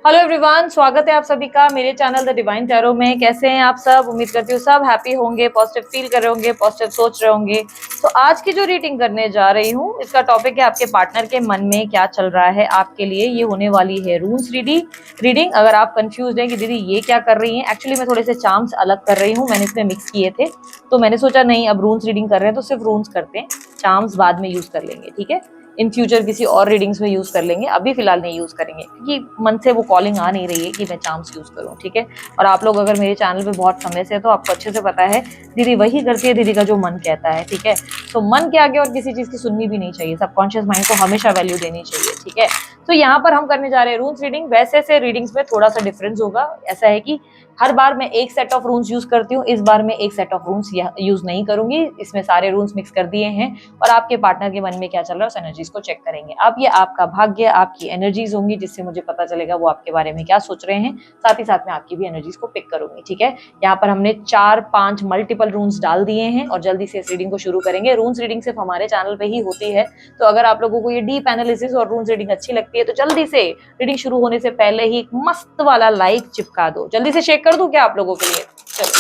Hello everyone, स्वागत है आप सभी का मेरे चैनल द डिवाइन टैरो में। कैसे हैं आप सब? उम्मीद करती हूँ सब हैप्पी होंगे, पॉजिटिव फील कर रहे होंगे, पॉजिटिव सोच रहे होंगे। तो आज की जो रीडिंग करने जा रही हूँ, इसका टॉपिक है आपके पार्टनर के मन में क्या चल रहा है आपके लिए। ये होने वाली है रून्स रीडिंग। अगर आप कंफ्यूज हैं कि दीदी ये क्या कर रही हैं, एक्चुअली मैं थोड़े से चार्म्स अलग कर रही हूँ, मैंने इसमें मिक्स किए थे, तो मैंने सोचा नहीं, अब रून्स रीडिंग कर रहे हैं तो सिर्फ रून्स करते हैं, चार्म्स बाद में यूज कर लेंगे। ठीक है, इन फ्यूचर किसी और रीडिंग्स में यूज कर लेंगे, अभी फिलहाल नहीं यूज करेंगे क्योंकि मन से वो कॉलिंग आ नहीं रही है कि मैं चार्म्स यूज करूं। ठीक है, और आप लोग अगर मेरे चैनल पे बहुत समय से है तो आपको अच्छे से पता है दीदी वही करती है दीदी का जो मन कहता है। ठीक है, तो मन के आगे और किसी चीज की सुननी भी नहीं चाहिए, सबकॉन्शियस माइंड को हमेशा वैल्यू देनी चाहिए। ठीक है, तो यहाँ पर हम करने जा रहे हैं रून्स रीडिंग। वैसे से रीडिंग्स में थोड़ा सा डिफरेंस होगा, ऐसा है कि हर बार मैं एक सेट ऑफ रून्स यूज करती हूँ, इस बार मैं एक सेट ऑफ रून्स यूज नहीं करूंगी, इसमें सारे रून्स मिक्स कर दिए हैं और आपके पार्टनर के मन में क्या चल रहा है उस एनर्जीज को चेक करेंगे। अब ये आपका भाग्य, आपकी एनर्जीज होंगी जिससे मुझे पता चलेगा वो आपके बारे में क्या सोच रहे हैं, साथ ही साथ में आपकी भी एनर्जीज को पिक करूंगी। ठीक है, यहाँ पर हमने 4-5 मल्टीपल रून्स डाल दिए हैं और जल्दी से इस रीडिंग को शुरू करेंगे। रून्स रीडिंग सिर्फ हमारे चैनल पे ही होती है, तो अगर आप लोगों को ये डीप एनालिसिस और रून्स रीडिंग अच्छी लगती है तो जल्दी से रीडिंग शुरू होने से पहले ही एक मस्त वाला लाइक चिपका दो। जल्दी से शेक कर दूं क्या आप लोगों के लिए? चलो,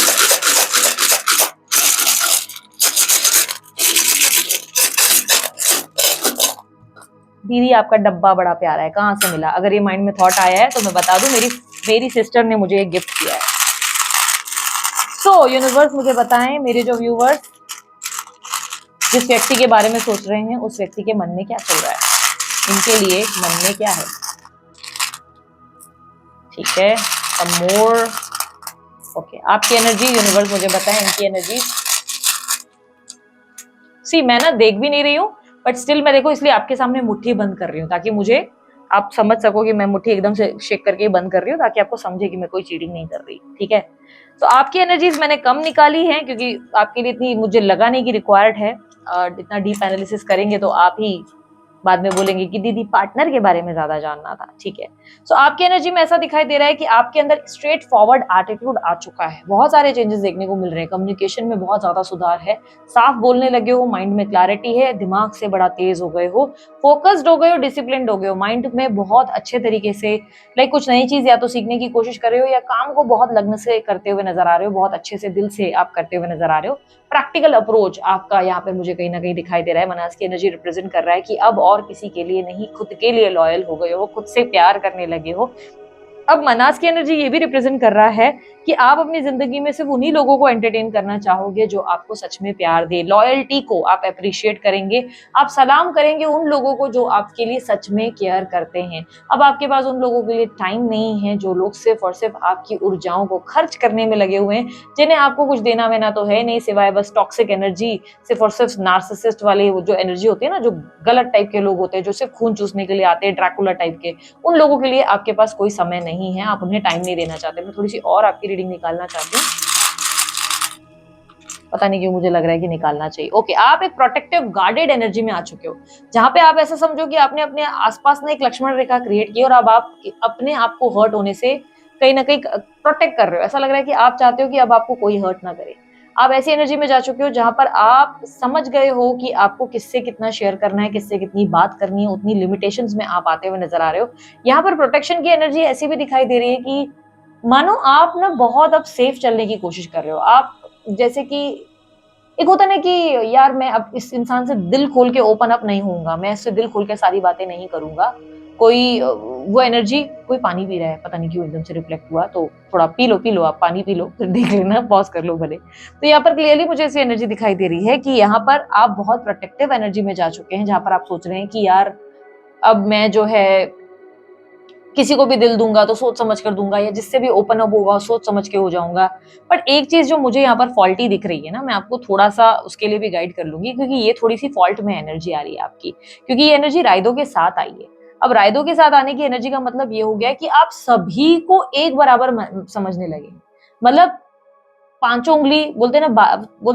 दीदी आपका डब्बा बड़ा प्यारा है, कहाँ से मिला? अगर ये माइंड में थॉट आया है तो मैं बता दूं, मेरी सिस्टर ने मुझे एक गिफ्ट किया है। सो यूनिवर्स मुझे बताएं, मेरे जो व्यूवर्स जिस व्यक्ति के बारे में सोच रहे हैं उस व्यक्ति के मन में क्या चल रहा है, इनके लिए मन में क्या है। ठीक है, मोर ओके, आपकी एनर्जी यूनिवर्स मुझे बताएं, इनकी एनर्जी। सी मैं ना देख भी नहीं रही हूँ बट स्टिल मैं देखो इसलिए आपके सामने मुट्ठी बंद कर रही हूँ ताकि मुझे आप समझ सको कि मैं मुट्ठी एकदम से शेक करके बंद कर रही हूँ ताकि आपको समझे कि मैं कोई चीटिंग नहीं कर रही। ठीक है, तो आपकी एनर्जीज मैंने कम निकाली है क्योंकि आपके लिए इतनी मुझे लगा नहीं कि रिक्वायर्ड है। इतना डीप एनालिसिस करेंगे तो आप ही बाद में बोलेंगे कि दीदी पार्टनर के बारे में ज्यादा जानना था। ठीक है, सो आपकी एनर्जी में ऐसा दिखाई दे रहा है कि आपके अंदर स्ट्रेट फॉरवर्ड एटीट्यूड आ चुका है, बहुत सारे चेंजेस देखने को मिल रहे हैं, कम्युनिकेशन में बहुत ज्यादा सुधार है, साफ बोलने लगे हो, माइंड में क्लैरिटी है, दिमाग से बड़ा तेज हो गए हो, फोकस्ड हो गए हो, डिसिप्लिन्ड हो गए हो, माइंड में बहुत अच्छे तरीके से लाइक कुछ नई चीज या तो सीखने की कोशिश कर रहे हो या काम को बहुत लगन से करते हुए नजर आ रहे हो, बहुत अच्छे से दिल से आप करते हुए नजर आ रहे हो। प्रैक्टिकल अप्रोच आपका यहाँ पे मुझे कहीं ना कहीं दिखाई दे रहा है। मनास की एनर्जी रिप्रेजेंट कर रहा है कि अब और किसी के लिए नहीं, खुद के लिए लॉयल हो गए हो, खुद से प्यार करने लगे हो। अब मनास की एनर्जी ये भी रिप्रेजेंट कर रहा है कि आप अपनी जिंदगी में सिर्फ उन्हीं लोगों को एंटरटेन करना चाहोगे जो आपको सच में प्यार दे, लॉयल्टी को आप अप्रिशिएट करेंगे, आप सलाम करेंगे उन लोगों को जो आपके लिए सच में केयर करते हैं। अब आपके पास उन लोगों के लिए टाइम नहीं है जो लोग सिर्फ और सिर्फ आपकी ऊर्जाओं को खर्च करने में लगे हुए हैं, जिन्हें आपको कुछ देना वेना तो है नहीं सिवाय बस टॉक्सिक एनर्जी, सिर्फ और सिर्फ नार्सिसिस्ट वाले जो एनर्जी होती है ना, जो गलत टाइप के लोग होते हैं जो सिर्फ खून चूसने के लिए आते हैं, ड्रैकुला टाइप के, उन लोगों के लिए आपके पास कोई समय नहीं है, आप उन्हें टाइम नहीं देना चाहते। मैं थोड़ी सी और आपकी रीडिंग निकालना चाहती हूँ, पता नहीं क्यों मुझे लग रहा है कि निकालना चाहिए। ओके, आप एक प्रोटेक्टिव गार्डेड एनर्जी में आ चुके हो, जहां पे आप ऐसा समझो कि आपने अपने आसपास ना एक लक्ष्मण रेखा क्रिएट की और अब आप अपने आप को हर्ट होने से कहीं ना कहीं प्रोटेक्ट कर रहे हो। ऐसा लग रहा है कि आप चाहते हो कि अब आपको कोई हर्ट ना करे। आप ऐसी एनर्जी में जा चुके हो जहां पर आप समझ गए हो कि आपको किससे कितना शेयर करना है, किससे कितनी बात करनी है, उतनी लिमिटेशंस में आप आते हुए नजर आ रहे हो। यहाँ पर प्रोटेक्शन की एनर्जी ऐसी भी दिखाई दे रही है कि मानो आप ना बहुत अब सेफ चलने की कोशिश कर रहे हो। आप जैसे कि एक होता ना कि यार मैं अब इस इंसान से दिल खोल के ओपन अप नहीं होऊंगा, मैं इससे दिल खोल के सारी बातें नहीं करूंगा। कोई वो एनर्जी, कोई पानी पी रहा है, पता नहीं क्यों एकदम से रिफ्लेक्ट हुआ, तो थोड़ा पी लो आप पानी पी लो, फिर देख लेना, पॉज कर लो भले। तो यहाँ पर क्लियरली मुझे ऐसी एनर्जी दिखाई दे रही है कि यहाँ पर आप बहुत प्रोटेक्टिव एनर्जी में जा चुके हैं, जहां पर आप सोच रहे हैं कि यार अब मैं जो है किसी को भी दिल दूंगा तो सोच समझ कर दूंगा, या जिससे भी ओपन अप होगा सोच समझ के हो जाऊंगा। बट एक चीज जो मुझे यहाँ पर फॉल्टी दिख रही है ना, मैं आपको थोड़ा सा उसके लिए भी गाइड कर लूंगी क्योंकि ये थोड़ी सी फॉल्ट में एनर्जी आ रही है आपकी, क्योंकि ये एनर्जी राइदो के साथ आई है। अब राइदो के साथ आने की एनर्जी का मतलब ये हो गया कि आप सभी को एक बराबर समझने लगे। मतलब पांचों उंगली बोलते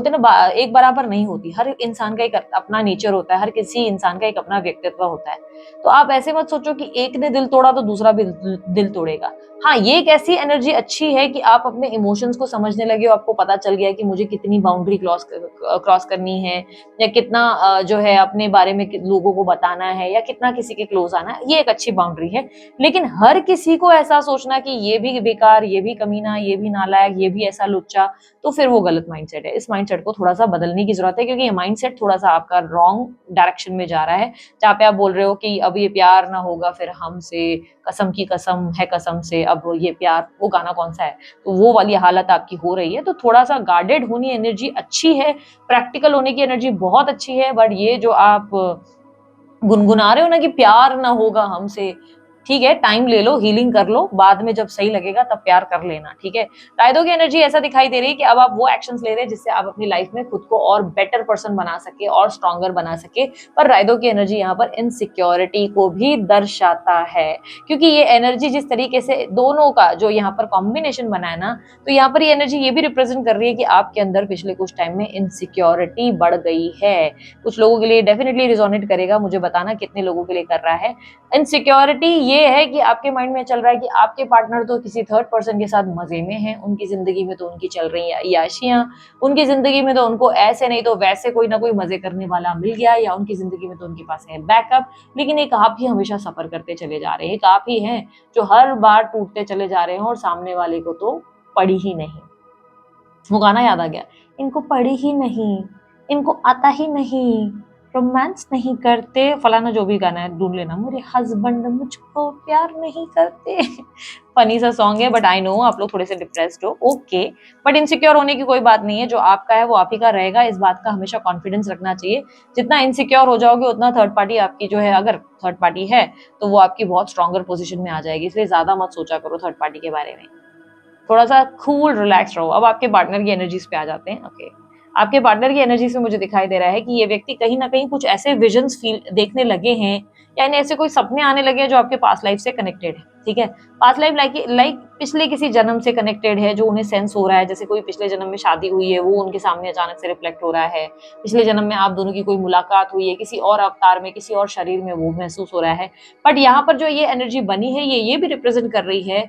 ना एक बराबर नहीं होती, हर इंसान का एक अपना नेचर होता है, हर किसी इंसान का एक अपना व्यक्तित्व होता है। तो आप ऐसे मत सोचो कि एक ने दिल तोड़ा तो दूसरा भी दिल तोड़ेगा। हाँ, ये एक ऐसी एनर्जी अच्छी है कि आप अपने इमोशंस को समझने लगे हो, आपको पता चल गया है कि मुझे कितनी बाउंड्री क्रॉस करनी है, या कितना जो है अपने बारे में लोगों को बताना है, या कितना किसी के क्लोज आना है, ये एक अच्छी बाउंड्री है। लेकिन हर किसी को ऐसा सोचना कि ये भी बेकार, ये भी कमीना, ये भी नालायक, ये भी ऐसा लुच्चा, तो फिर वो गलत माइंडसेट है। इस माइंडसेट को थोड़ा सा बदलने की जरूरत है, क्योंकि ये माइंडसेट थोड़ा सा आपका रॉन्ग डायरेक्शन में जा रहा है, जहाँ पे आप बोल रहे हो कि अब ये प्यार ना होगा फिर हमसे, कसम की कसम है कसम से, अब ये प्यार, वो गाना कौन सा है, तो वो वाली हालत आपकी हो रही है। तो थोड़ा सा गार्डेड होनी एनर्जी अच्छी है, प्रैक्टिकल होने की एनर्जी बहुत अच्छी है, बट ये जो आप गुनगुना रहे हो ना कि प्यार ना होगा हमसे, ठीक है, टाइम ले लो, हीलिंग कर लो, बाद में जब सही लगेगा तब प्यार कर लेना, ठीक है। रायदो की एनर्जी ऐसा दिखाई दे रही है कि अब आप वो एक्शंस ले रहे हैं जिससे आप अपनी लाइफ में खुद को और बेटर पर्सन बना सके और स्ट्रॉन्गर बना सके। पर रायदो की एनर्जी यहाँ पर इनसिक्योरिटी को भी दर्शाता है, क्योंकि ये एनर्जी जिस तरीके से दोनों का जो यहाँ पर कॉम्बिनेशन बना है ना, तो यहाँ पर ये एनर्जी ये भी रिप्रेजेंट कर रही है कि आपके अंदर पिछले कुछ टाइम में इनसिक्योरिटी बढ़ गई है। कुछ लोगों के लिए डेफिनेटली रिजोनेट करेगा, मुझे बताना कितने लोगों के लिए कर रहा है। इनसिक्योरिटी ये है कि आपके माइंड में चल रहा है कि आपके पार्टनर तो किसी थर्ड पर्सन के साथ मजे में है, उनकी जिंदगी में तो उनकी चल रही है अय्याशियां, उनकी जिंदगी में तो उनको ऐसे नहीं तो वैसे कोई ना कोई मजे करने वाला मिल गया, या उनकी जिंदगी में तो उनके पास है बैकअप। लेकिन एक आप ही हमेशा सफर करते चले जा रहे हैं, एक आप ही हैं जो हर बार टूटते चले जा रहे हैं, और सामने वाले को तो पड़ी ही नहीं। वो गाना याद आ गया, इनको पड़ी ही नहीं, इनको आता ही नहीं, रोमांस नहीं करते, फलाना जो भी गाना है ढूंढ लेना, मेरे हस्बैंड मुझको प्यार नहीं करते। फनी सा सॉन्ग है, बट आई नो आप लोग थोड़े से डिप्रेस्ड हो, ओके। बट इनसिक्योर होने की कोई बात नहीं है, जो आपका है वो आप ही का रहेगा, इस बात का हमेशा कॉन्फिडेंस रखना चाहिए। जितना इनसिक्योर हो जाओगे उतना थर्ड पार्टी आपकी जो है, अगर थर्ड पार्टी है तो वो आपकी बहुत स्ट्रॉन्गर पोजिशन में आ जाएगी, इसलिए ज्यादा मत सोचा करो थर्ड पार्टी के बारे में, थोड़ा सा कूल रिलैक्स रहो। अब आपके पार्टनर की एनर्जीज पे आ जाते हैं। ओके, आपके पार्टनर की एनर्जी से मुझे दिखाई दे रहा है कि ये व्यक्ति कहीं ना कहीं कुछ ऐसे विजन्स फील देखने लगे हैं, या इन्हें ऐसे कोई सपने आने लगे हैं जो आपके पास्ट लाइफ से कनेक्टेड है, ठीक है। पास्ट लाइफ लाइक पिछले किसी जन्म से कनेक्टेड है, जो उन्हें सेंस हो रहा है, जैसे कोई पिछले जन्म में शादी हुई है वो उनके सामने अचानक से रिफ्लेक्ट हो रहा है, पिछले जन्म में आप दोनों की कोई मुलाकात हुई है किसी और अवतार में, किसी और शरीर में, वो महसूस हो रहा है। बट यहाँ पर जो ये एनर्जी बनी है, ये भी रिप्रेजेंट कर रही है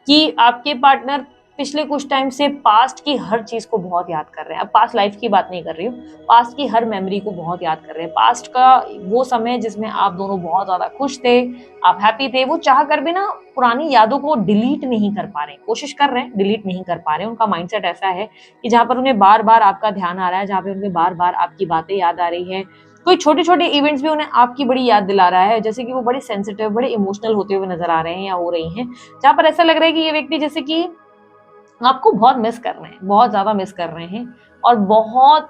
कि आपके पार्टनर पिछले कुछ टाइम से पास्ट की हर चीज को बहुत याद कर रहे हैं। अब पास्ट लाइफ की बात नहीं कर रही हूँ, पास्ट की हर मेमोरी को बहुत याद कर रहे हैं। पास्ट का वो समय जिसमें आप दोनों बहुत ज्यादा खुश थे, आप हैप्पी थे, वो चाह कर भी ना पुरानी यादों को डिलीट नहीं कर पा रहे, कोशिश कर रहे हैं, डिलीट नहीं कर पा रहे। उनका माइंडसेट ऐसा है कि जहां पर उन्हें बार बार आपका ध्यान आ रहा है, जहां पे उन्हें बार बार आपकी बातें याद आ रही है, कोई छोटे छोटे इवेंट्स भी उन्हें आपकी बड़ी याद दिला रहा है, जैसे कि वो बड़े सेंसिटिव, बड़े इमोशनल होते हुए नजर आ रहे हैं या हो रही हैं, जहां पर ऐसा लग रहा है कि ये व्यक्ति जैसे कि आपको बहुत मिस कर रहे हैं, बहुत ज्यादा मिस कर रहे हैं, और बहुत,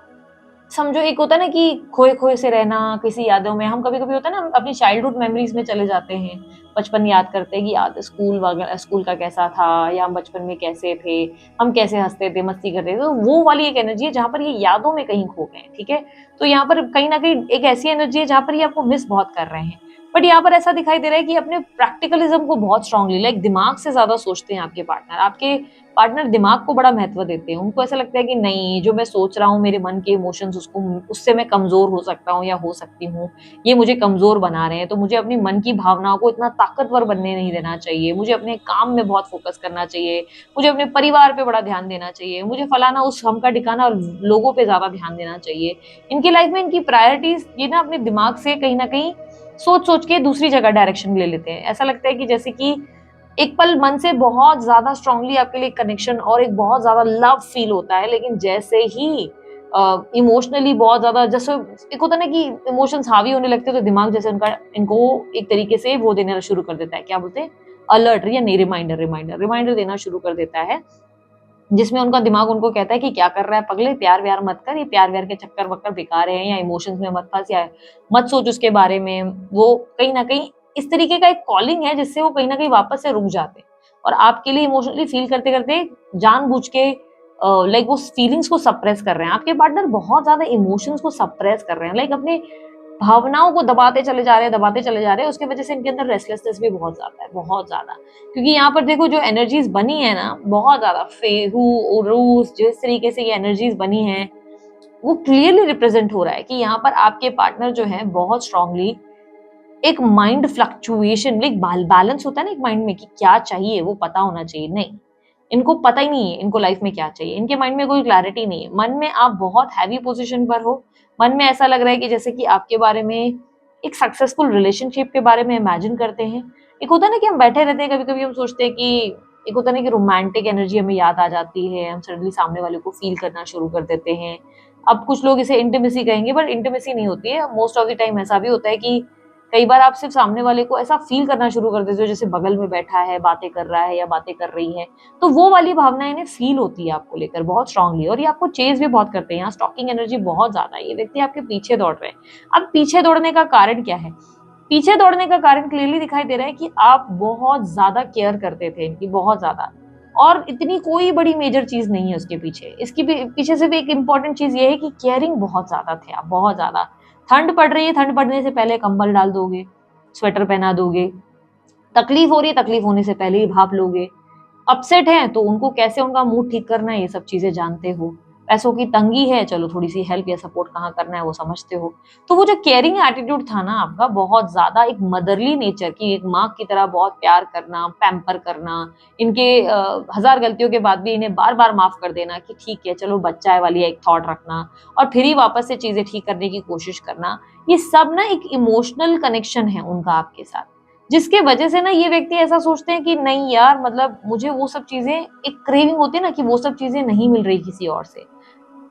समझो एक होता है ना कि खोए खोए से रहना किसी यादों में। हम कभी कभी होता है ना अपनी चाइल्डहुड मेमोरीज में चले जाते हैं, बचपन याद करते हैं कि याद स्कूल वगैरह, स्कूल का कैसा था, या हम बचपन में कैसे थे, हम कैसे हंसते थे, मस्ती करते थे, तो वो वाली एक एनर्जी है जहाँ पर ये यादों में कहीं खो गए, ठीक है। तो यहाँ पर कहीं ना कहीं एक ऐसी एनर्जी है जहाँ पर ये आपको मिस बहुत कर रहे हैं। बट यहाँ पर ऐसा दिखाई दे रहा है कि अपने प्रैक्टिकलिज्म को बहुत स्ट्रांगली, लाइक दिमाग से ज्यादा सोचते हैं आपके पार्टनर दिमाग को बड़ा महत्व देते हैं। उनको ऐसा लगता है कि नहीं, जो मैं सोच रहा हूँ, मेरे मन के इमोशंस, उससे मैं कमजोर हो सकता हूँ या हो सकती हूँ, ये मुझे कमजोर बना रहे हैं, तो मुझे अपनी मन की भावनाओं को इतना ताकतवर बनने नहीं देना चाहिए, मुझे अपने काम में बहुत फोकस करना चाहिए, मुझे अपने परिवार पे बड़ा ध्यान देना चाहिए, मुझे फलाना उस हम का ठिकाना लोगों पे ज्यादा ध्यान देना चाहिए। इनकी लाइफ में इनकी प्रायोरिटीज ये ना अपने दिमाग से कहीं ना कहीं सोच सोच के दूसरी जगह डायरेक्शन ले लेते हैं। ऐसा लगता है कि जैसे कि एक पल मन से बहुत ज्यादा स्ट्रांगली आपके लिए कनेक्शन और एक बहुत ज्यादा लव फील होता है, लेकिन जैसे ही इमोशनली बहुत ज्यादा, जैसे एक होता है ना कि इमोशंस हावी होने लगते हैं, तो दिमाग जैसे उनका इनको एक तरीके से वो देना शुरू कर देता है, क्या बोलते हैं, अलर्ट या नहीं, रिमाइंडर रिमाइंडर रिमाइंडर देना शुरू कर देता है, जिसमें उनका दिमाग उनको कहता है कि क्या कर रहा है पगले, प्यार व्यार मत कर, ये प्यार व्यार के चक्कर वक्कर बेकार है, या इमोशंस में मत फंस, या मत सोच उसके बारे में। वो कहीं ना कहीं इस तरीके का एक कॉलिंग है जिससे वो कहीं ना कहीं वापस से रुक जाते हैं, और आपके लिए इमोशनली फील करते करते जानबूझ के लाइक वो फीलिंग्स को सप्रेस कर रहे हैं। आपके पार्टनर बहुत ज्यादा इमोशंस को सप्रेस कर रहे हैं, लाइक अपने भावनाओं को दबाते चले जा रहे हैं, दबाते चले जा रहे हैं। उसकी वजह से इनके अंदर रेस्टलेसनेस भी बहुत ज्यादा है, बहुत ज्यादा। क्योंकि यहाँ पर देखो जो एनर्जीज बनी है ना, बहुत ज्यादा फेहू उरूस, जिस तरीके से ये एनर्जीज बनी है वो क्लियरली रिप्रेजेंट हो रहा है कि यहाँ पर आपके पार्टनर जो है बहुत स्ट्रांगली एक माइंड फ्लक्चुएशन, लाइक बैलेंस होता है ना एक माइंड में कि क्या चाहिए वो पता होना चाहिए, नहीं, इनको पता ही नहीं है इनको लाइफ में क्या चाहिए, इनके माइंड में कोई क्लैरिटी नहीं है। मन में आप बहुत हैवी पोजीशन पर हो, मन में ऐसा लग रहा है कि जैसे कि आपके बारे में एक सक्सेसफुल रिलेशनशिप के बारे में इमेजिन करते हैं। एक होता है ना कि हम बैठे रहते हैं, कभी कभी हम सोचते हैं कि एक होता है ना कि रोमांटिक एनर्जी हमें याद आ जाती है, हम सडनली सामने वाले को फील करना शुरू कर देते हैं। अब कुछ लोग इसे इंटीमेसी कहेंगे, बट इंटीमेसी नहीं होती है। मोस्ट ऑफ द टाइम ऐसा भी होता है कि कई बार आप सिर्फ सामने वाले को ऐसा फील करना शुरू कर देते हो जैसे बगल में बैठा है, बातें कर रहा है या बातें कर रही है। तो वो वाली भावनाएं इन्हें फील होती है आपको लेकर बहुत स्ट्रांगली, और ये आपको चेज भी बहुत करते हैं। यहाँ स्टॉकिंग एनर्जी बहुत ज्यादा है, ये व्यक्ति आपके पीछे दौड़ रहे हैं। अब पीछे दौड़ने का कारण क्या है? पीछे दौड़ने का कारण क्लियरली दिखाई दे रहा है कि आप बहुत ज्यादा केयर करते थे इनकी, बहुत ज्यादा, और इतनी कोई बड़ी मेजर चीज नहीं है उसके पीछे। इसकी पीछे सिर्फ एक इंपॉर्टेंट चीज ये है कि केयरिंग बहुत ज्यादा थे आप, बहुत ज्यादा। ठंड पड़ रही है, ठंड पड़ने से पहले कंबल डाल दोगे, स्वेटर पहना दोगे, तकलीफ हो रही है, तकलीफ होने से पहले ही भाप लोगे, अपसेट है तो उनको कैसे उनका मूड ठीक करना है ये सब चीजें जानते हो, पैसों की तंगी है, चलो थोड़ी सी हेल्प या सपोर्ट कहाँ करना है वो समझते हो। तो वो जो केयरिंग एटीट्यूड था ना आपका, बहुत ज्यादा एक मदरली नेचर की, एक माँ की तरह बहुत प्यार करना, पैम्पर करना, इनके हजार गलतियों के बाद भी इन्हें बार बार माफ कर देना कि ठीक है चलो बच्चा है वाली एक थॉट रखना, और फिर ही वापस से चीजें ठीक करने की कोशिश करना, ये सब ना एक इमोशनल कनेक्शन है उनका आपके साथ, जिसके वजह से ना ये व्यक्ति ऐसा सोचते हैं कि नहीं यार, मतलब मुझे वो सब चीजें, एक क्रेविंग होती है ना कि वो सब चीजें नहीं मिल रही किसी और से।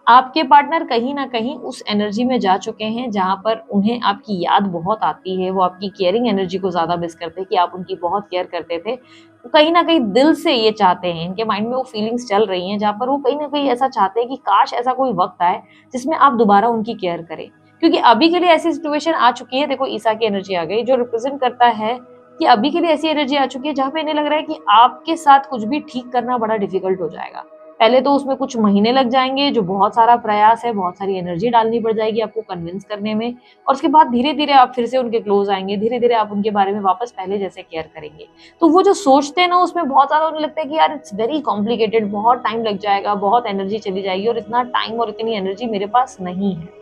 आपके पार्टनर कहीं ना कहीं उस एनर्जी में जा चुके हैं जहां पर उन्हें आपकी याद बहुत आती है, वो आपकी केयरिंग एनर्जी को ज्यादा मिस करते हैं कि आप उनकी बहुत केयर करते थे। वो कहीं ना कहीं दिल से ये चाहते हैं, इनके माइंड में वो फीलिंग्स चल रही हैं जहां पर वो कहीं ना कहीं ऐसा चाहते हैं कि काश ऐसा कोई वक्त आए जिसमें आप दोबारा उनकी केयर करें। क्योंकि अभी के लिए ऐसी सिचुएशन आ चुकी है, देखो ईसा की एनर्जी आ गई जो रिप्रेजेंट करता है कि अभी के लिए ऐसी एनर्जी आ चुकी है जहां पे इन्हें लग रहा है कि आपके साथ कुछ भी ठीक करना बड़ा डिफिकल्ट हो जाएगा। पहले तो उसमें कुछ महीने लग जाएंगे, जो बहुत सारा प्रयास है, बहुत सारी एनर्जी डालनी पड़ जाएगी आपको कन्विंस करने में, और उसके बाद धीरे धीरे आप फिर से उनके क्लोज आएंगे, धीरे धीरे आप उनके बारे में वापस पहले जैसे केयर करेंगे। तो वो जो सोचते हैं ना उसमें बहुत ज्यादा उन्हें लगता है कि यार इट्स वेरी कॉम्प्लिकेटेड, बहुत टाइम लग जाएगा, बहुत एनर्जी चली जाएगी, और इतना टाइम और इतनी एनर्जी मेरे पास नहीं है।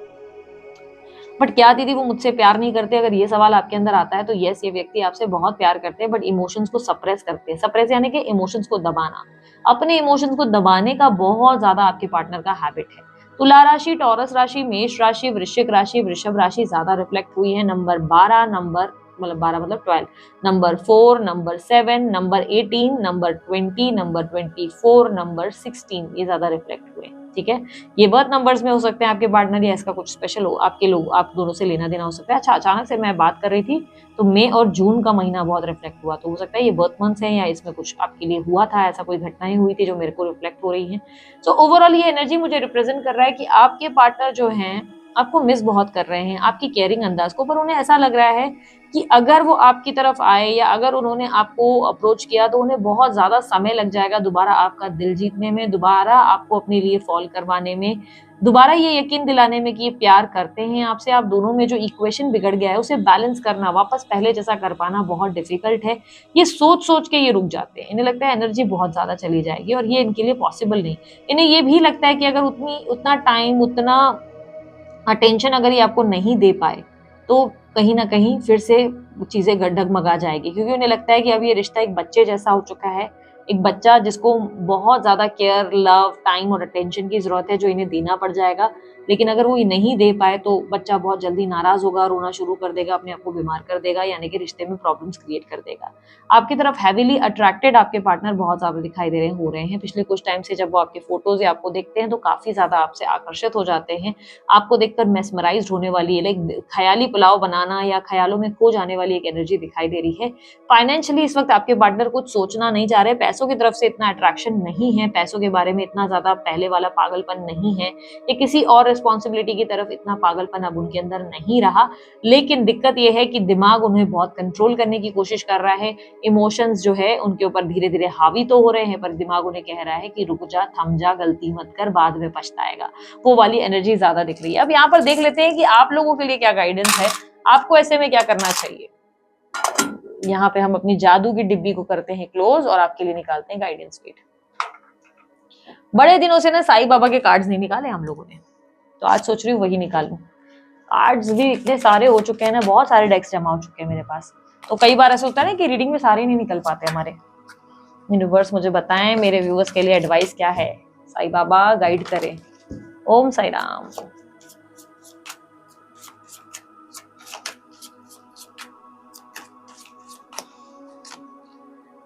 बट क्या दीदी वो मुझसे प्यार नहीं करते? अगर ये सवाल आपके अंदर आता है तो यस, ये व्यक्ति आपसे बहुत प्यार करते हैं, बट इमोशंस को सप्रेस करते हैं। सप्रेस यानी कि इमोशंस को दबाना, अपने इमोशंस को दबाने का बहुत ज्यादा आपके पार्टनर का हैबिट है। तुला राशि, टॉरस राशि, मेष राशि, वृश्चिक राशि, वृषभ राशि ज्यादा रिफ्लेक्ट हुई है। नंबर 12, नंबर मतलब 12 मतलब 12, number 4, number 7, number 18, number 20, number 24, number 16, ये ज्यादा रिफ्लेक्ट हुए। ठीक है, ये बर्थ नंबर्स में हो सकते हैं आपके पार्टनर, या इसका कुछ स्पेशल हो आपके लोग, आप दोनों से लेना देना हो सकता है। अच्छा, अचानक से मैं बात कर रही थी तो मई और जून का महीना बहुत रिफ्लेक्ट हुआ, तो हो सकता है ये बर्थ मंथ्स है या इसमें कुछ आपके लिए हुआ था, ऐसा कोई घटनाएं हुई थी जो मेरे को रिफ्लेक्ट हो रही है। सो ओवरऑल ये एनर्जी मुझे रिप्रेजेंट कर रहा है कि आपके पार्टनर जो हैं आपको मिस बहुत कर रहे हैं, आपकी केयरिंग अंदाज को, पर उन्हें ऐसा लग रहा है कि अगर वो आपकी तरफ आए या अगर उन्होंने आपको अप्रोच किया तो उन्हें बहुत ज्यादा समय लग जाएगा दोबारा आपका दिल जीतने में, दोबारा आपको अपने लिए फॉल करवाने में, दोबारा ये यकीन दिलाने में कि ये प्यार करते हैं आपसे। आप दोनों में जो इक्वेशन बिगड़ गया है उसे बैलेंस करना, वापस पहले जैसा कर पाना बहुत डिफिकल्ट है। ये सोच सोच के ये रुक जाते हैं, इन्हें लगता है एनर्जी बहुत ज्यादा चली जाएगी और ये इनके लिए पॉसिबल नहीं। इन्हें ये भी लगता है कि अगर उतना टाइम, उतना अटेंशन अगर ये आपको नहीं दे पाए तो कहीं ना कहीं फिर से चीजें डगमगा जाएगी, क्योंकि उन्हें लगता है कि अब ये रिश्ता एक बच्चे जैसा हो चुका है, एक बच्चा जिसको बहुत ज्यादा केयर, लव, टाइम और अटेंशन की जरूरत है जो इन्हें देना पड़ जाएगा। लेकिन अगर वो ये नहीं दे पाए तो बच्चा बहुत जल्दी नाराज होगा, रोना शुरू कर देगा, अपने आप को बीमार कर देगा, यानी कि रिश्ते में प्रॉब्लम्स क्रिएट कर देगा। आपकी तरफ हैवीली अट्रैक्टेड आपके पार्टनर बहुत ज्यादा दिखाई दे रहे हो रहे हैं पिछले कुछ टाइम से। जब वो आपके फोटोज या आपको देखते हैं तो काफी ज्यादा आपसे आकर्षित हो जाते हैं, आपको देखकर मेस्मराइज्ड होने वाली है, लाइक ख्याली पुलाव बनाना या ख्यालों में खो जाने वाली एक एनर्जी दिखाई दे रही है। फाइनेंशियली इस वक्त आपके पार्टनर कुछ सोचना नहीं चाह रहे, पैसों की तरफ से इतना अट्रैक्शन नहीं है, पैसों के बारे में इतना ज्यादा पहले वाला पागलपन नहीं है, या किसी और रिस्पॉन्सिबिलिटी की तरफ इतना पागलपन अब उनके अंदर नहीं रहा। लेकिन दिक्कत यह है कि दिमाग उन्हें बहुत कंट्रोल करने की कोशिश कर रहा है, इमोशंस जो है उनके ऊपर धीरे धीरे हावी तो हो रहे हैं, पर दिमाग उन्हें कह रहा है कि रुक जा, थम जा, गलती मत कर, बाद में पछताएगा। वो वाली एनर्जी ज्यादा दिख रही है। अब यहाँ पर देख लेते हैं कि आप लोगों के लिए क्या गाइडेंस है, आपको ऐसे में क्या करना चाहिए। यहाँ पे हम अपनी जादू की डिब्बी को करते हैं क्लोज और आपके लिए निकालते हैं गाइडेंस फीड। बड़े दिनों से ना साईं बाबा के कार्ड्स नहीं निकाले हम लोगों ने, तो आज सोच रही हूँ वही निकालूं। कार्ड्स भी इतने सारे हो चुके हैं ना, बहुत सारे डेक्स जमा हो चुके हैं मेरे पास। तो कई बार ऐसा होता है ना कि रीडिंग में सारे नहीं निकल पाते हमारे। यूनिवर्स मुझे बताएं मेरे व्यूअर्स के लिए एडवाइस क्या है, साईं बाबा गाइड करें। ओम साई राम।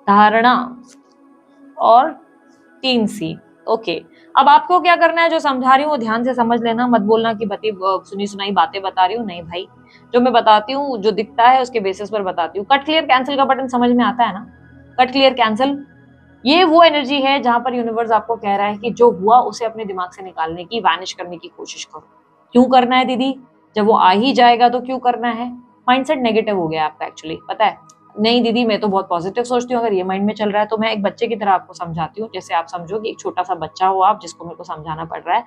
धारणा और 3 सी। ओके, अब आपको क्या करना है, जो समझा रही हूँ ध्यान से समझ लेना, मत बोलना कि बती सुनी सुनाई बातें बता रही हूँ, नहीं भाई, जो मैं बताती हूँ जो दिखता है उसके बेसिस पर बताती हूँ। कट क्लियर कैंसिल का बटन समझ में आता है ना? कट क्लियर कैंसिल, ये वो एनर्जी है जहां पर यूनिवर्स आपको कह रहा है कि जो हुआ उसे अपने दिमाग से निकालने की, वैनिश करने की कोशिश करो। क्यों करना है दीदी, जब वो आ ही जाएगा तो क्यों करना है? माइंडसेट नेगेटिव हो गया आपका एक्चुअली, पता है। नहीं दीदी मैं तो बहुत पॉजिटिव सोचती हूँ, अगर ये माइंड में चल रहा है तो मैं एक बच्चे की तरह आपको समझाती हूँ, जैसे आप समझो कि एक छोटा सा बच्चा हो आप, जिसको मेरे को समझाना पड़ रहा है।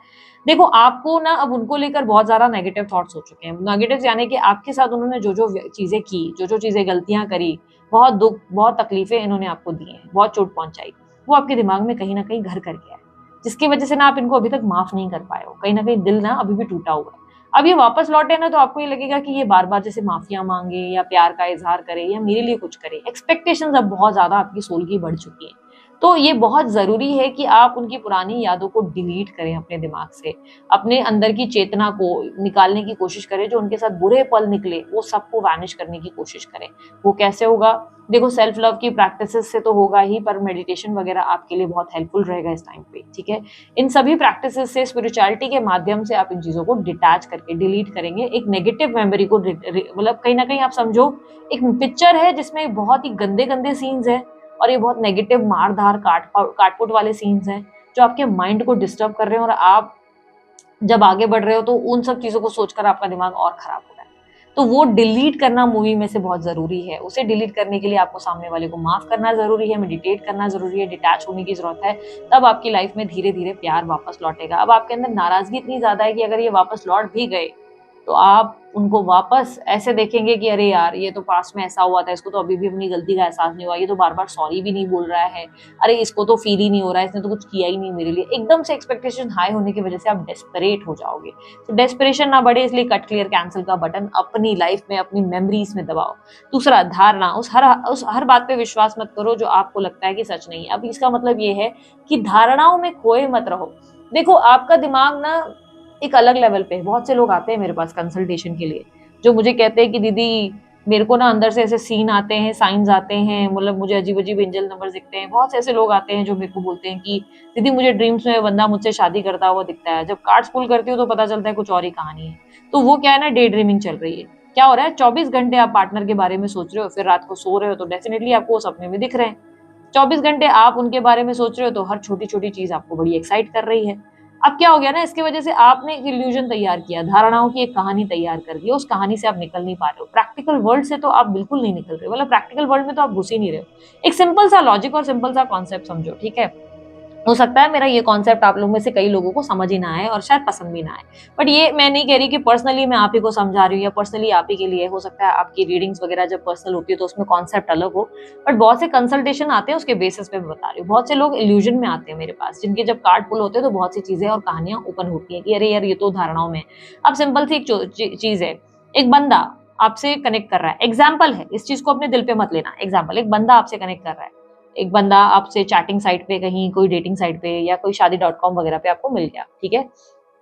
देखो आपको ना अब उनको लेकर बहुत ज्यादा नेगेटिव थॉट्स हो चुके हैं। नेगेटिव यानी कि आपके साथ उन्होंने जो जो चीजें की, जो जो चीजें गलतियां करी, बहुत दुख बहुत तकलीफें इन्होंने आपको दी हैं, बहुत चोट पहुंचाई, वो आपके दिमाग में कहीं ना कहीं घर कर गया है, जिसकी वजह से ना आप इनको अभी तक माफ नहीं कर पाए हो, कहीं ना कहीं दिल ना अभी भी टूटा हुआ है। अब ये वापस लौटे ना तो आपको ये लगेगा कि ये बार बार जैसे माफिया मांगे या प्यार का इजहार करे या मेरे लिए कुछ करे। एक्सपेक्टेशंस अब बहुत ज्यादा आपकी सोल की बढ़ चुकी हैं। तो ये बहुत जरूरी है कि आप उनकी पुरानी यादों को डिलीट करें अपने दिमाग से, अपने अंदर की चेतना को निकालने की कोशिश करें। जो उनके साथ बुरे पल निकले वो सबको वैनिश करने की कोशिश करें। वो कैसे होगा? देखो सेल्फ लव की प्रैक्टिसेस से तो होगा ही, पर मेडिटेशन वगैरह आपके लिए बहुत हेल्पफुल रहेगा इस टाइम पे, ठीक है। इन सभी प्रैक्टिसेस से, स्पिरिचुअलिटी के माध्यम से आप इन चीजों को डिटैच करके डिलीट करेंगे। एक नेगेटिव मेमोरी को मतलब कहीं ना कहीं आप समझो एक पिक्चर है जिसमें बहुत ही गंदे गंदे सीन्स है और ये बहुत नेगेटिव मारधार काटपुट वाले सीन्स हैं जो आपके माइंड को डिस्टर्ब कर रहे हैं, और आप जब आगे बढ़ रहे हो तो उन सब चीजों को सोचकर आपका दिमाग और खराब हो रहा है। तो वो डिलीट करना मूवी में से बहुत जरूरी है। उसे डिलीट करने के लिए आपको सामने वाले को माफ करना जरूरी है, मेडिटेट करना जरूरी है, डिटैच होने की जरूरत है। तब आपकी लाइफ में धीरे धीरे प्यार वापस लौटेगा। अब आपके अंदर नाराजगी इतनी ज्यादा है कि अगर ये वापस लौट भी गए तो आप उनको वापस ऐसे देखेंगे कि अरे यार ये तो पास्ट में ऐसा हुआ था, इसको तो अभी भी अपनी गलती का एहसास नहीं हुआ, ये तो बार बार सॉरी भी नहीं बोल रहा है, अरे इसको तो फील ही नहीं हो रहा है, इसने तो कुछ किया ही नहीं मेरे लिए। एकदम से एक्सपेक्टेशन हाई होने की वजह से आप डेस्परेट हो जाओगे। तो डेस्परेशन ना बढ़े इसलिए कट क्लियर कैंसिल का बटन अपनी लाइफ में, अपनी मेमोरीज में दबाओ। दूसरा, धारणा, उस हर बात पे विश्वास मत करो जो आपको लगता है कि सच नहीं है। अब इसका मतलब ये है कि धारणाओं में खोए मत रहो। देखो आपका दिमाग ना एक अलग लेवल पे है। बहुत से लोग आते हैं मेरे पास कंसल्टेशन के लिए जो मुझे कहते हैं कि दीदी मेरे को ना अंदर से ऐसे सीन आते हैं, साइंस आते हैं, मतलब मुझे अजीब अजीब एंजल नंबर दिखते हैं। बहुत से ऐसे लोग आते हैं जो मेरे को बोलते हैं कि दीदी मुझे ड्रीम्स में बंदा मुझसे शादी करता हुआ दिखता है, जब कार्ड्स पुल करती हूँ तो पता चलता है कुछ और ही कहानी है। तो वो क्या है ना, डे ड्रीमिंग चल रही है। क्या हो रहा है, 24 घंटे आप पार्टनर के बारे में सोच रहे हो, फिर रात को सो रहे हो तो डेफिनेटली आपको वो सपने में दिख रहे हैं। 24 घंटे आप उनके बारे में सोच रहे हो तो हर छोटी छोटी चीज आपको बड़ी एक्साइट कर रही है। अब क्या हो गया ना, इसकी वजह से आपने एक इल्यूजन तैयार किया, धारणाओं की एक कहानी तैयार कर दी, उस कहानी से आप निकल नहीं पा रहे हो। प्रैक्टिकल वर्ल्ड से तो आप बिल्कुल नहीं निकल रहे हो, मतलब प्रैक्टिकल वर्ल्ड में तो आप घुस ही नहीं रहे हो। एक सिंपल सा लॉजिक और सिंपल सा कॉन्सेप्ट समझो, ठीक है। हो सकता है मेरा ये कॉन्सेप्ट आप लोग में से कई लोगों को समझ ही ना आए और शायद पसंद भी ना आए, बट ये मैं नहीं कह रही कि पर्सनली मैं आप ही को समझा रही हूँ या पर्सनली आप ही के लिए। हो सकता है आपकी रीडिंग्स वगैरह जब पर्सनल होती है तो उसमें कॉन्सेप्ट अलग हो, बट बहुत से कंसल्टेशन आते हैं उसके बेसिस पे मैं बता रही हूँ। बहुत से लोग इल्यूजन में आते हैं मेरे पास, जिनके जब कार्ड पुल होते हैं तो बहुत सी चीजें और कहानियां ओपन होती है कि अरे यार ये तो धारणाओं में। अब सिंपल सी एक चीज है, एक बंदा आपसे कनेक्ट कर रहा है, एग्जाम्पल है, इस चीज को अपने दिल पे मत लेना, एग्जाम्पल, एक बंदा आपसे कनेक्ट कर रहा है, एक बंदा आपसे चैटिंग साइट पे, कहीं कोई डेटिंग साइट पे या कोई शादी.com वगैरह पे आपको मिल गया, ठीक है।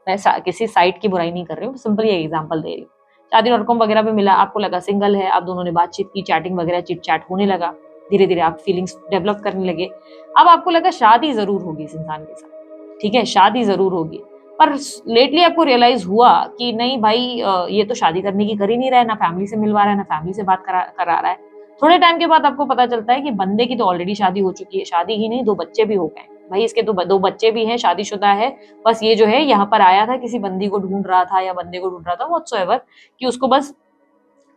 मैं किसी साइट की बुराई नहीं कर रही हूँ, सिंपल ये एग्जांपल दे रही हूँ। शादी.com वगैरह पे मिला, आपको लगा सिंगल है, आप दोनों ने बातचीत की, चैटिंग वगैरह चिट चैट होने लगा, धीरे धीरे आप फीलिंग्स डेवलप करने लगे। अब आपको लगा शादी जरूर होगी इस इंसान के साथ, ठीक है, शादी जरूर होगी। पर लेटली आपको रियलाइज हुआ कि नहीं भाई ये तो शादी करने की कर ही नहीं रहा है, ना फैमिली से मिलवा रहा है, ना फैमिली से बात करा रहा है। थोड़े टाइम के बाद आपको पता चलता है कि बंदे की तो ऑलरेडी शादी हो चुकी है, शादी ही नहीं 2 बच्चे भी हो गए भाई, इसके तो 2 बच्चे भी हैं, शादीशुदा है। बस ये जो है यहाँ पर आया था, किसी बंदी को ढूंढ रहा था या बंदे को ढूंढ रहा था, व्हाटसोएवर, कि उसको बस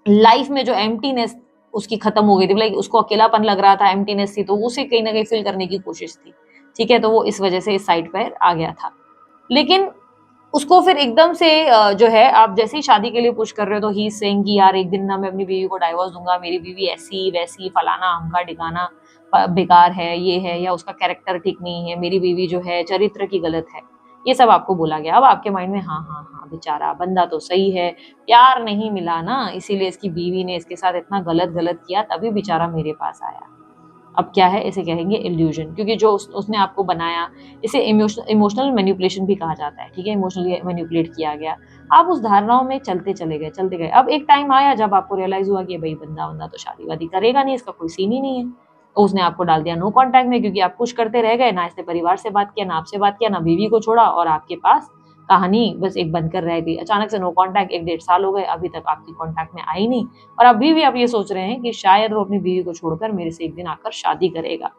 लाइफ में जो एम्प्टीनेस उसकी खत्म हो गई थी, लाइक उसको अकेलापन लग रहा था, एम्प्टीनेस थी, तो उसे कहीं ना कहीं फिल करने की कोशिश थी, ठीक है। तो वो इस वजह से इस साइड पर आ गया था। लेकिन उसको फिर एकदम से जो है, आप जैसे ही शादी के लिए पुश कर रहे हो तो ही सेइंग कि यार एक दिन ना मैं अपनी बीवी को डाइवोर्स दूंगा, मेरी बीवी ऐसी वैसी फलाना हमका ठिकाना बेकार है, ये है, या उसका कैरेक्टर ठीक नहीं है, मेरी बीवी जो है चरित्र की गलत है। ये सब आपको बोला गया। अब आपके माइंड में हाँ हाँ हाँ बेचारा बंदा तो सही है, प्यार नहीं मिला ना, इसीलिए इसकी बीवी ने इसके साथ इतना गलत गलत किया, तभी बेचारा मेरे पास आया। अब क्या है, इसे कहेंगे इल्यूजन, क्योंकि जो उसने आपको बनाया, इसे इमोशनल मैनिपुलेशन भी कहा जाता है, ठीक है, इमोशनली मैनिपुलेट किया गया। आप उस धारणाओं में चलते चले गए, चलते गए। अब एक टाइम आया जब आपको रियलाइज हुआ कि भाई बंदा तो शादी वादी करेगा नहीं, इसका कोई सीन ही नहीं है, तो उसने आपको डाल दिया नो कांटेक्ट में, क्योंकि आप कुछ करते रह गए, ना इसने परिवार से बात किया, ना आपसे बात किया, ना बीवी को छोड़ा, और आपके पास कहानी बस एक बनकर रह गई। अचानक से नो कांटेक्ट, 1-1.5 साल हो गए, अभी तक आपकी कांटेक्ट में आई नहीं, और अभी भी आप ये सोच रहे हैं कि शायद वो अपनी बीवी को छोड़कर मेरे से एक दिन आकर शादी करेगा,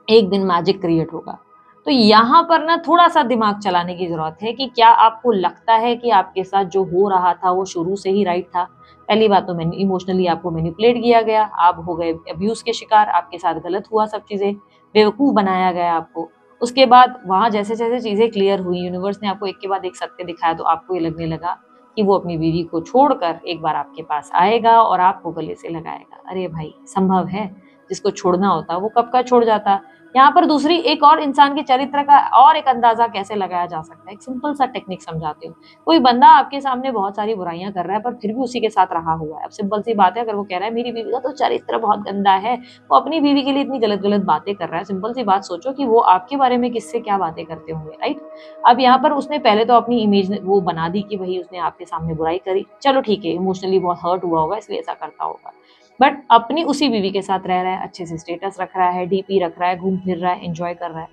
एक दिन मैजिक क्रिएट होगा। तो यहाँ पर ना थोड़ा सा दिमाग चलाने की जरूरत है कि क्या आपको लगता है कि आपके साथ जो हो रहा था वो शुरू से ही राइट था। पहली बात तो इमोशनली आपको मैनिपुलेट किया गया, आप हो गए अब्यूज के शिकार, आपके साथ गलत हुआ, सब चीजें बेवकूफ बनाया गया आपको। उसके बाद वहां जैसे जैसे चीजें क्लियर हुई, यूनिवर्स ने आपको एक के बाद एक सत्य दिखाया, तो आपको ये लगने लगा कि वो अपनी बीवी को छोड़कर एक बार आपके पास आएगा और आपको गले से लगाएगा। अरे भाई संभव है, जिसको छोड़ना होता वो कब का छोड़ जाता। यहाँ पर दूसरी एक और इंसान के चरित्र का और एक अंदाजा कैसे लगाया जा सकता है, एक सिंपल सा टेक्निक समझाती हूँ। कोई बंदा आपके सामने बहुत सारी बुराइयां कर रहा है, पर फिर भी उसी के साथ रहा हुआ है। अब सिंपल सी बात है, अगर वो कह रहा है मेरी बीवी का तो चरित्र बहुत गंदा है, वो अपनी बीवी के लिए इतनी गलत गलत बातें कर रहा है, सिंपल सी बात सोचो कि वो आपके बारे में किससे क्या बातें करते होंगे, राइट। अब यहाँ पर उसने पहले तो अपनी इमेज वो बना दी कि भाई उसने आपके सामने बुराई करी, चलो ठीक है, इमोशनली बहुत हर्ट हुआ होगा इसलिए ऐसा करता होगा, बट अपनी उसी बीवी के साथ रह रहा है, अच्छे से स्टेटस रख रहा है, डीपी रख रहा है, घूम फिर रहा है, एंजॉय कर रहा है।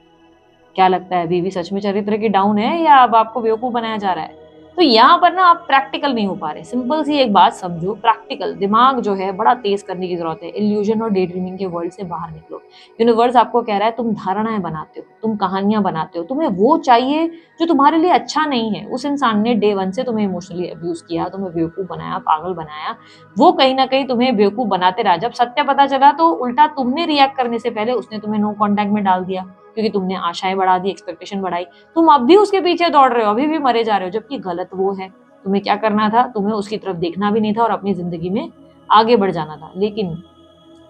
क्या लगता है, बीवी सच में चरित्र की डाउन है या अब आपको बेवकूफ बनाया जा रहा है? तो यहाँ पर ना आप प्रैक्टिकल नहीं हो पा रहे। सिंपल सी एक बात समझो, प्रैक्टिकल दिमाग जो है बड़ा तेज करने की जरूरत है। इल्यूजन और डे ड्रीमिंग के वर्ल्ड से बाहर निकलो। यूनिवर्स आपको कह रहा है तुम धारणाएं बनाते हो, तुम कहानियां बनाते हो, तुम्हें वो चाहिए जो तुम्हारे लिए अच्छा नहीं है। उस इंसान ने डे 1 से तुम्हें इमोशनली अब्यूज किया, तुम्हें बेवकूफ बनाया, पागल बनाया, वो कहीं ना कहीं तुम्हें बेवकूफ बनाते रहा। जब सत्य पता चला तो उल्टा तुमने रिएक्ट करने से पहले उसने तुम्हें नो कॉन्टैक्ट में डाल दिया, क्योंकि तुमने आशाएं बढ़ा दी, एक्सपेक्टेशन बढ़ाई। तुम अब भी उसके पीछे दौड़ रहे हो, अभी भी मरे जा रहे हो, जबकि गलत वो है। तुम्हें क्या करना था, तुम्हें उसकी तरफ देखना भी नहीं था और अपनी जिंदगी में आगे बढ़ जाना था। लेकिन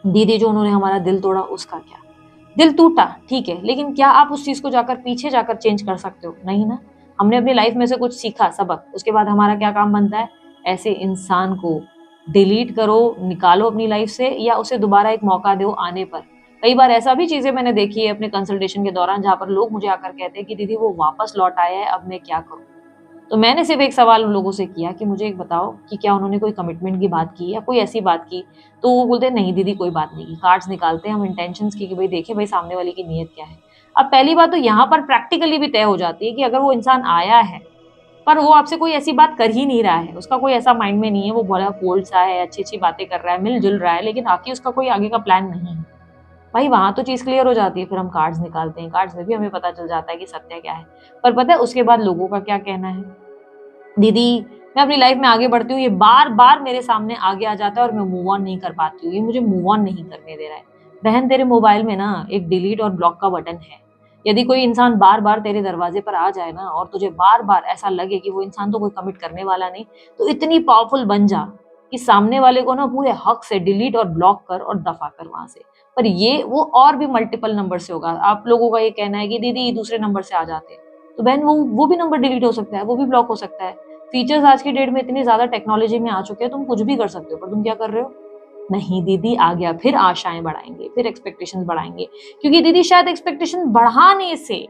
दीदी जो उन्होंने हमारा दिल तोड़ा, उसका क्या? दिल टूटा ठीक है, लेकिन क्या आप उस चीज को जाकर पीछे जाकर चेंज कर सकते हो? नहीं ना। हमने अपनी लाइफ में से कुछ सीखा सबक, उसके बाद हमारा क्या काम बनता है? ऐसे इंसान को डिलीट करो, निकालो अपनी लाइफ से, या उसे दोबारा एक मौका दो आने पर। कई बार ऐसा भी चीजें मैंने देखी है अपने कंसल्टेशन के दौरान, जहां पर लोग मुझे आकर कहते हैं कि दीदी वो वापस लौट आया है, अब मैं क्या करूं? तो मैंने सिर्फ एक सवाल उन लोगों से किया कि मुझे एक बताओ कि क्या उन्होंने कोई कमिटमेंट की बात की या कोई ऐसी बात की? तो वो बोलते हैं नहीं दीदी कोई बात नहीं की। कार्ड्स निकालते हैं हम इंटेंशंस की कि भाई देखिए भाई सामने वाले की नीयत क्या है। अब पहली बात तो यहाँ पर प्रैक्टिकली भी तय हो जाती है कि अगर वो इंसान आया है पर वो आपसे कोई ऐसी बात कर ही नहीं रहा है, उसका कोई ऐसा माइंड में नहीं है, वो बड़ा कोल्ड सा है, अच्छी अच्छी बातें कर रहा है, मिलजुल रहा है, लेकिन आके उसका कोई आगे का प्लान नहीं है, भाई वहां तो चीज क्लियर हो जाती है। फिर हम कार्ड्स निकालते हैं, कार्ड्स में भी हमें पता चल जाता है कि सत्य क्या है। पर पता है उसके बाद लोगों का क्या कहना है? दीदी मैं अपनी लाइफ में आगे बढ़ती हूँ, ये बार बार मेरे सामने आगे आ जाता है और मैं मूव ऑन नहीं कर पाती हूँ, ये मुझे मूव ऑन नहीं करने दे रहा है। बहन तेरे मोबाइल में ना एक डिलीट और ब्लॉक का बटन है। यदि कोई इंसान बार बार तेरे दरवाजे पर आ जाए ना और तुझे बार बार ऐसा लगे कि वो इंसान तो कोई कमिट करने वाला नहीं, तो इतनी पावरफुल बन जा कि सामने वाले को ना पूरे हक से डिलीट और ब्लॉक कर और दफा कर वहां से। पर ये वो और भी मल्टीपल नंबर से होगा। आप लोगों का ये कहना है कि दीदी दूसरे नंबर से आ जाते हैं, तो बहन वो भी नंबर डिलीट हो सकता है, वो भी ब्लॉक हो सकता है। फीचर्स आज की डेट में इतनी ज्यादा टेक्नोलॉजी में आ चुके हैं, तुम कुछ भी कर सकते हो, पर तुम क्या कर रहे हो? नहीं दीदी आ गया, फिर आशाएं बढ़ाएंगे, फिर एक्सपेक्टेशंस बढ़ाएंगे, क्योंकि दीदी शायद एक्सपेक्टेशन बढ़ाने से,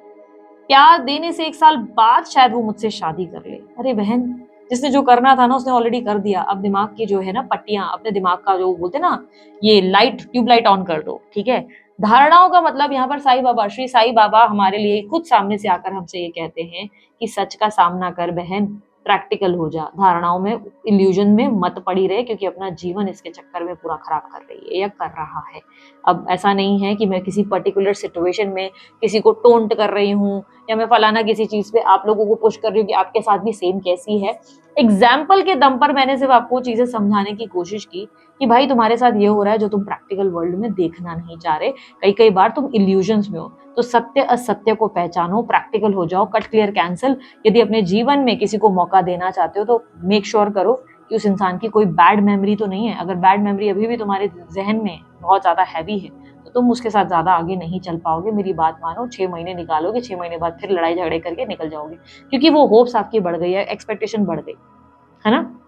प्यार देने से 1 साल बाद शायद वो मुझसे शादी कर ले। अरे बहन जिसने जो करना था ना उसने ऑलरेडी कर दिया। अब दिमाग की जो है ना पट्टियां, अपने दिमाग का जो बोलते ना, ये लाइट ट्यूबलाइट ऑन कर दो, ठीक है। धारणाओं का मतलब यहाँ पर साईं बाबा, श्री साईं बाबा हमारे लिए खुद सामने से आकर हमसे ये कहते हैं कि सच का सामना कर बहन, प्रैक्टिकल हो जा, धारणाओं में इल्यूजन में मत पड़ी रहे, क्योंकि अपना जीवन इसके चक्कर में पूरा खराब कर रही है या कर रहा है। अब ऐसा नहीं है कि मैं किसी पर्टिकुलर सिचुएशन में किसी को टोंट कर रही हूँ या मैं फलाना किसी चीज पे आप लोगों को पुश कर रही हूँ कि आपके साथ भी सेम कैसी है। एग्जाम्पल के दम पर मैंने सिर्फ आपको चीजें समझाने की कोशिश की कि भाई तुम्हारे साथ ये हो रहा है जो तुम प्रैक्टिकल वर्ल्ड में देखना नहीं चाह रहे। कई कई बार तुम इल्यूजन्स में हो, तो सत्य असत्य को पहचानो, प्रैक्टिकल हो जाओ, कट क्लियर कैंसिल। यदि अपने जीवन में किसी को मौका देना चाहते हो तो मेक श्योर करो कि उस इंसान की कोई बैड मेमोरी तो नहीं है। अगर बैड मेमोरी अभी भी तुम्हारे जहन में बहुत ज्यादा हैवी है तो तुम उसके साथ ज़्यादा आगे नहीं चल पाओगे। मेरी बात मानो, 6 महीने निकालोगे, 6 महीने बाद फिर लड़ाई झगड़े करके निकल जाओगे, क्योंकि वो होप्स आपकी बढ़ गई है, एक्सपेक्टेशन बढ़ गई, है ना?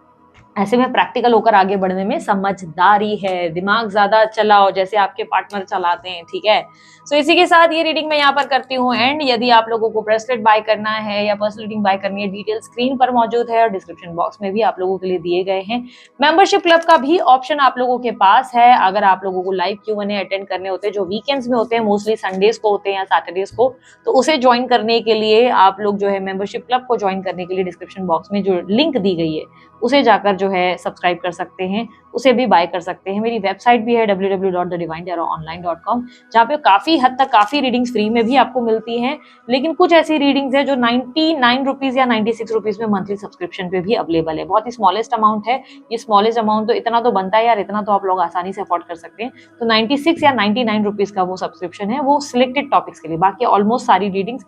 ऐसे में प्रैक्टिकल होकर आगे बढ़ने में समझदारी है, दिमाग ज़्यादा चलाओ जैसे आपके पार्टनर चलाते हैं, ठीक है? सो इसी के साथ ये रीडिंग मैं यहाँ पर करती हूँ एंड। यदि आप लोगों को ब्रेसलेट बाय करना है या पर्सनल रीडिंग बाय करनी है, डिटेल स्क्रीन पर मौजूद है और डिस्क्रिप्शन बॉक्स में भी आप लोगों के लिए दिए गए हैं। मेंबरशिप क्लब का भी ऑप्शन आप लोगों के पास है। अगर आप लोगों को लाइव Q&A अटेंड करने होते हैं, जो वीकेंड्स में होते हैं, मोस्टली संडेज को होते हैं या सैटरडेज को, तो उसे ज्वाइन करने के लिए आप लोग जो है मेंबरशिप क्लब को ज्वाइन करने के लिए डिस्क्रिप्शन बॉक्स में जो लिंक दी गई है उसे जाकर जो है सब्सक्राइब कर सकते हैं, उसे भी बाय कर सकते हैं। मेरी वेबसाइट भी है www.thedivinetarot.online.com, जहाँ पे काफ़ी हद तक काफ़ी रीडिंग्स फ्री में भी आपको मिलती हैं, लेकिन कुछ ऐसी रीडिंग्स है जो 99 रुपीज़ या 96 रुपीज़ में मंथली सब्सक्रिप्शन पे भी अवेलेबल है। बहुत ही स्मॉलेस्ट अमाउंट है ये। स्मॉलेस्ट अमाउंट तो इतना तो बनता है यार, इतना तो आप लोग आसानी से अफोर्ड कर सकते हैं। तो 96 या 99 रुपीज़ का वो सब्सक्रिप्शन है, वो सिलेक्टेड टॉपिक्स के लिए। बाकी ऑलमोस्ट सारी रीडिंग्स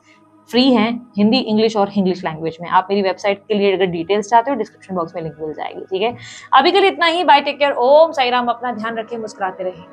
फ्री हैं, हिंदी, इंग्लिश और इंग्लिश लैंग्वेज में। आप मेरी वेबसाइट के लिए अगर डिटेल्स चाहते हो, डिस्क्रिप्शन बॉक्स में लिंक मिल जाएगी, ठीक है? अभी के लिए इतना ही। बाय, टेक केयर, ओम साई राम। अपना ध्यान रखें, मुस्कुराते रहें।